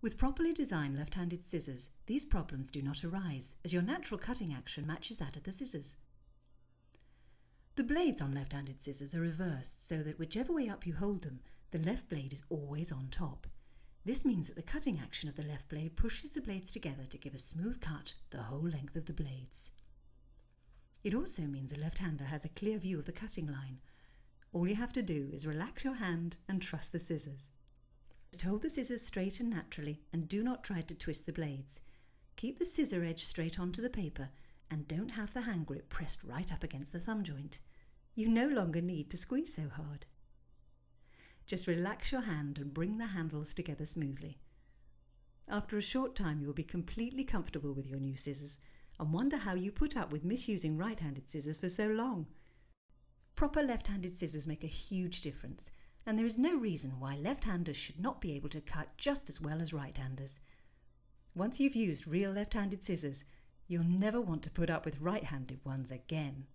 With properly designed left-handed scissors, these problems do not arise, as your natural cutting action matches that of the scissors. The blades on left-handed scissors are reversed so that whichever way up you hold them, the left blade is always on top. This means that the cutting action of the left blade pushes the blades together to give a smooth cut the whole length of the blades. It also means a left-hander has a clear view of the cutting line. All you have to do is relax your hand and trust the scissors. Just hold the scissors straight and naturally, and do not try to twist the blades. Keep the scissor edge straight onto the paper and don't have the hand grip pressed right up against the thumb joint. You no longer need to squeeze so hard. Just relax your hand and bring the handles together smoothly. After a short time you will be completely comfortable with your new scissors and wonder how you put up with misusing right-handed scissors for so long. Proper left-handed scissors make a huge difference, and there is no reason why left-handers should not be able to cut just as well as right-handers. Once you've used real left-handed scissors, you'll never want to put up with right-handed ones again.